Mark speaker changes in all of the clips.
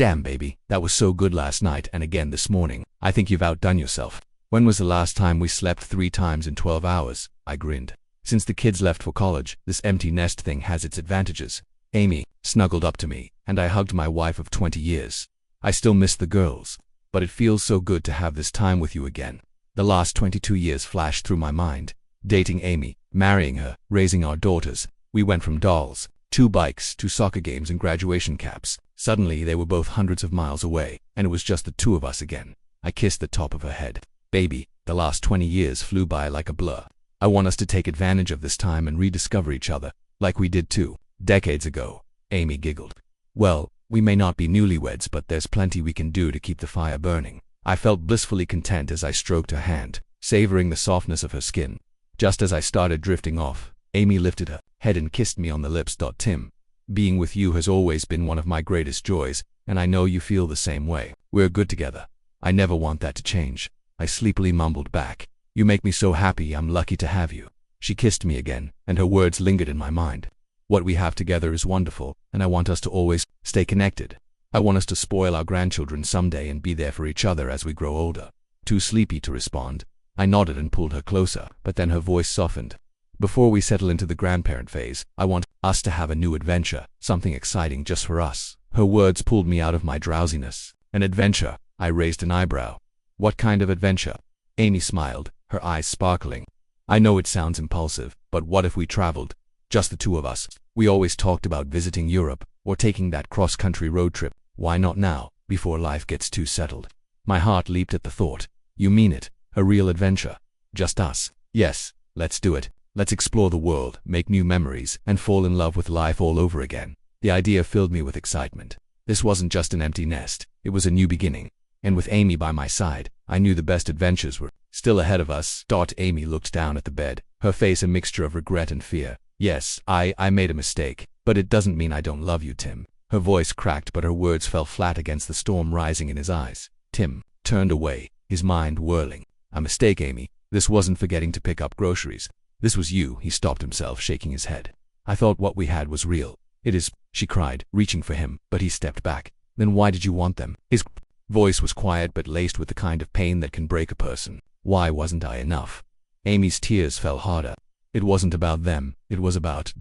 Speaker 1: Damn, baby, that was so good last night and again this morning. I think you've outdone yourself. When was the last time we slept 3 times in 12 hours? I grinned. Since the kids left for college, this empty nest thing has its advantages. Amy snuggled up to me, and I hugged my wife of 20 years. I still miss the girls, but it feels so good to have this time with you again. The last 22 years flashed through my mind. Dating Amy, marrying her, raising our daughters. We went from dolls, 2 bikes, to soccer games and graduation caps. Suddenly they were both hundreds of miles away, and it was just the 2 of us again. I kissed the top of her head. Baby, the last 20 years flew by like a blur. I want us to take advantage of this time and rediscover each other, like we did 2 decades ago. Amy giggled. Well, we may not be newlyweds, but there's plenty we can do to keep the fire burning. I felt blissfully content as I stroked her hand, savoring the softness of her skin. Just as I started drifting off, Amy lifted her head and kissed me on the lips. Tim, being with you has always been one of my greatest joys, and I know you feel the same way. We're good together. I never want that to change. I sleepily mumbled back. You make me so happy. I'm lucky to have you. She kissed me again, and her words lingered in my mind. What we have together is wonderful, and I want us to always stay connected. I want us to spoil our grandchildren someday and be there for each other as we grow older. Too sleepy to respond, I nodded and pulled her closer, but then her voice softened. Before we settle into the grandparent phase, I want us to have a new adventure, something exciting just for us. Her words pulled me out of my drowsiness. An adventure? I raised an eyebrow. What kind of adventure? Amy smiled, her eyes sparkling. I know it sounds impulsive, but what if we traveled? Just the 2 of us. We always talked about visiting Europe, or taking that cross-country road trip. Why not now, before life gets too settled? My heart leaped at the thought. You mean it? A real adventure? Just us? Yes, let's do it. Let's explore the world, make new memories, and fall in love with life all over again. The idea filled me with excitement. This wasn't just an empty nest, it was a new beginning. And with Amy by my side, I knew the best adventures were still ahead of us. Amy looked down at the bed, her face a mixture of regret and fear. Yes, I made a mistake, but it doesn't mean I don't love you, Tim. Her voice cracked, but her words fell flat against the storm rising in his eyes. Tim turned away, his mind whirling. A mistake, Amy. This wasn't forgetting to pick up groceries. This was you. He stopped himself, shaking his head. I thought what we had was real. It is, she cried, reaching for him, but he stepped back. Then why did you want them? His voice was quiet but laced with the kind of pain that can break a person. Why wasn't I enough? Amy's tears fell harder. It wasn't about them, it was about ...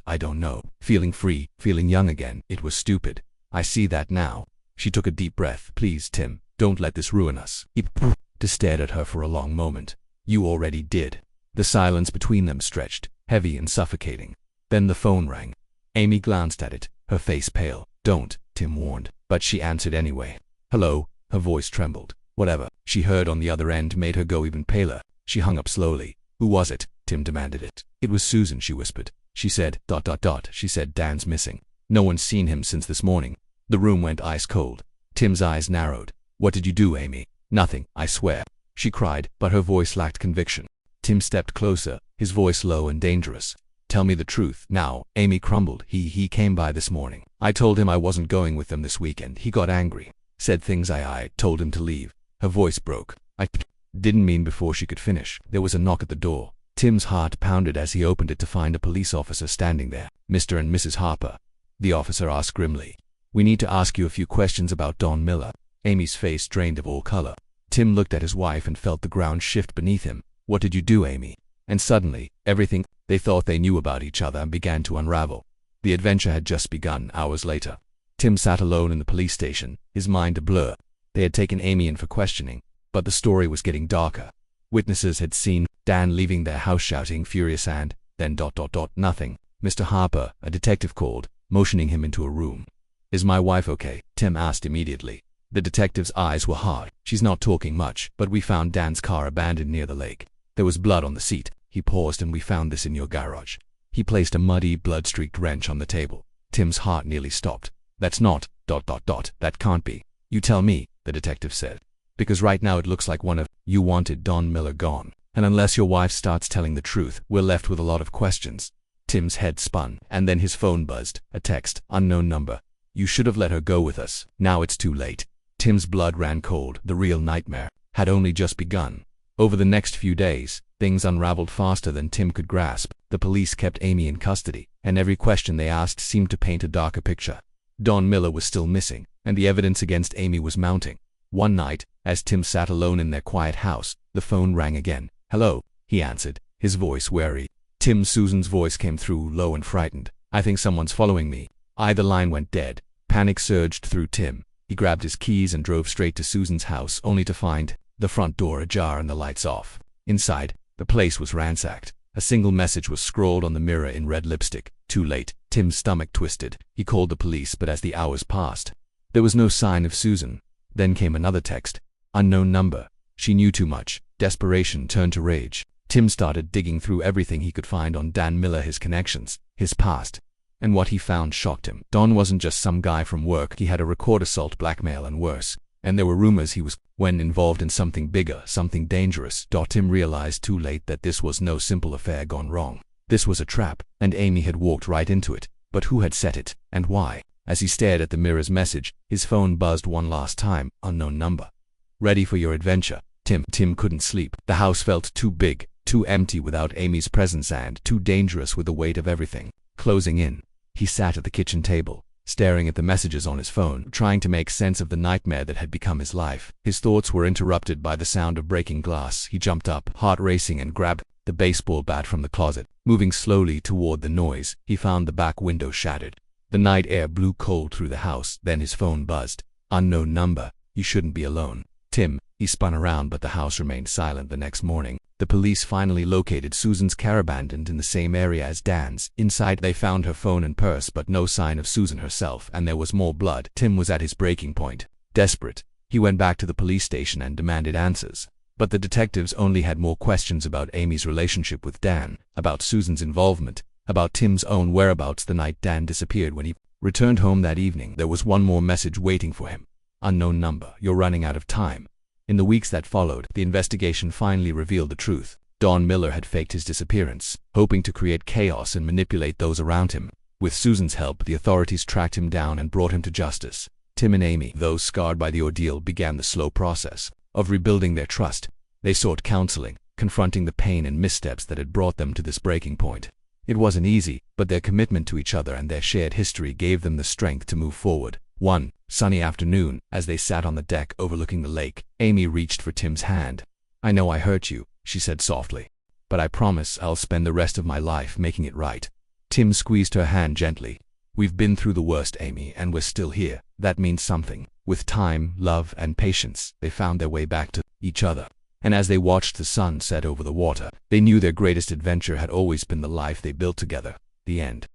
Speaker 1: I don't know. Feeling free, feeling young again. It was stupid. I see that now. She took a deep breath. Please, Tim, don't let this ruin us. He stared at her for a long moment. You already did. The silence between them stretched, heavy and suffocating. Then the phone rang. Amy glanced at it, her face pale. Don't, Tim warned, but she answered anyway. Hello, her voice trembled. Whatever she heard on the other end made her go even paler. She hung up slowly. Who was it? Tim demanded it. It was Susan, she whispered. She said, ... She said Dan's missing. No one's seen him since this morning. The room went ice cold. Tim's eyes narrowed. What did you do, Amy? Nothing, I swear. She cried, but her voice lacked conviction. Tim stepped closer, his voice low and dangerous. Tell me the truth. Now, Amy crumbled. He came by this morning. I told him I wasn't going with them this weekend. He got angry. Said things I told him to leave. Her voice broke. I didn't mean before she could finish. There was a knock at the door. Tim's heart pounded as he opened it to find a police officer standing there. Mr. and Mrs. Harper. The officer asked grimly. We need to ask you a few questions about Don Miller. Amy's face drained of all color. Tim looked at his wife and felt the ground shift beneath him. What did you do, Amy? And suddenly, everything they thought they knew about each other began to unravel. The adventure had just begun. Hours later, Tim sat alone in the police station, his mind a blur. They had taken Amy in for questioning, but the story was getting darker. Witnesses had seen Dan leaving their house shouting furious and then ... nothing. Mr. Harper, a detective called, motioning him into a room. Is my wife okay? Tim asked immediately. The detective's eyes were hard. She's not talking much, but we found Dan's car abandoned near the lake. There was blood on the seat. He paused. And we found this in your garage. He placed a muddy, blood-streaked wrench on the table. Tim's heart nearly stopped. That's not ... That can't be. You tell me, the detective said. Because right now it looks like one of you wanted Don Miller gone. And unless your wife starts telling the truth, we're left with a lot of questions. Tim's head spun, and then his phone buzzed. A text, unknown number. You should have let her go with us. Now it's too late. Tim's blood ran cold. The real nightmare had only just begun. Over the next few days, things unraveled faster than Tim could grasp. The police kept Amy in custody, and every question they asked seemed to paint a darker picture. Don Miller was still missing, and the evidence against Amy was mounting. One night, as Tim sat alone in their quiet house, the phone rang again. "Hello," he answered, his voice wary. Susan's voice came through, low and frightened. "I think someone's following me." Either line went dead. Panic surged through Tim. He grabbed his keys and drove straight to Susan's house, only to find the front door ajar and the lights off. Inside, the place was ransacked. A single message was scrawled on the mirror in red lipstick. Too late. Tim's stomach twisted. He called the police, but as the hours passed, there was no sign of Susan. Then came another text. Unknown number. She knew too much. Desperation turned to rage. Tim started digging through everything he could find on Dan Miller, his connections, his past. And what he found shocked him. Don wasn't just some guy from work. He had a record assault, blackmail, and worse. And there were rumors he was involved in something bigger, something dangerous. Tim realized too late that this was no simple affair gone wrong. This was a trap, and Amy had walked right into it. But who had set it, and why? As he stared at the mirror's message, his phone buzzed one last time. Unknown number. Ready for your adventure, Tim. Tim couldn't sleep. The house felt too big, too empty without Amy's presence, and too dangerous with the weight of everything closing in. He sat at the kitchen table, staring at the messages on his phone, trying to make sense of the nightmare that had become his life. His thoughts were interrupted by the sound of breaking glass. He jumped up, heart racing, and grabbed the baseball bat from the closet. Moving slowly toward the noise, he found the back window shattered. The night air blew cold through the house. Then his phone buzzed. Unknown number. You shouldn't be alone, Tim. He spun around, but the house remained silent. The next morning, the police finally located Susan's car, abandoned in the same area as Dan's. Inside, they found her phone and purse, but no sign of Susan herself, and there was more blood. Tim was at his breaking point. Desperate, he went back to the police station and demanded answers. But the detectives only had more questions about Amy's relationship with Dan, about Susan's involvement, about Tim's own whereabouts the night Dan disappeared. When he returned home that evening, there was one more message waiting for him. Unknown number. You're running out of time. In the weeks that followed, the investigation finally revealed the truth. Don Miller had faked his disappearance, hoping to create chaos and manipulate those around him. With Susan's help, the authorities tracked him down and brought him to justice. Tim and Amy, though scarred by the ordeal, began the slow process of rebuilding their trust. They sought counseling, confronting the pain and missteps that had brought them to this breaking point. It wasn't easy, but their commitment to each other and their shared history gave them the strength to move forward. One sunny afternoon, as they sat on the deck overlooking the lake, Amy reached for Tim's hand. "I know I hurt you," she said softly, "but I promise I'll spend the rest of my life making it right." Tim squeezed her hand gently. "We've been through the worst, Amy, and we're still here. That means something." With time, love, and patience, they found their way back to each other. And as they watched the sun set over the water, they knew their greatest adventure had always been the life they built together. The end.